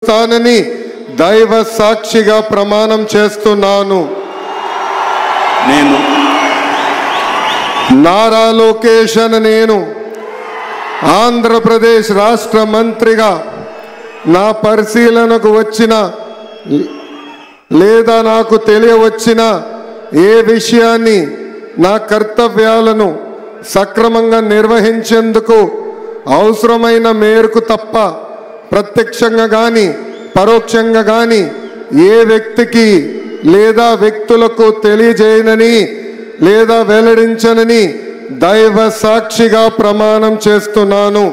తానని దైవ సాక్షిగా ప్రమాణం చేస్తున్నాను. నేను నారా లోకేష్ అనే నేను ఆంధ్రప్రదేశ్ రాష్ట్ర మంత్రిగా నా పరిశీలనకు వచ్చిన లేదా నాకు తెలియవచ్చిన ఏ విషయాన్ని నా కర్తవ్యాలను సక్రమంగా నిర్వహించేందుకు అవసరమైన మేరకు తప్ప ప్రత్యక్షంగా కానీ పరోక్షంగా కానీ ఏ వ్యక్తికి లేదా వ్యక్తులకు తెలియజేయనని లేదా వెల్లడించనని దైవ సాక్షిగా ప్రమాణం చేస్తున్నాను.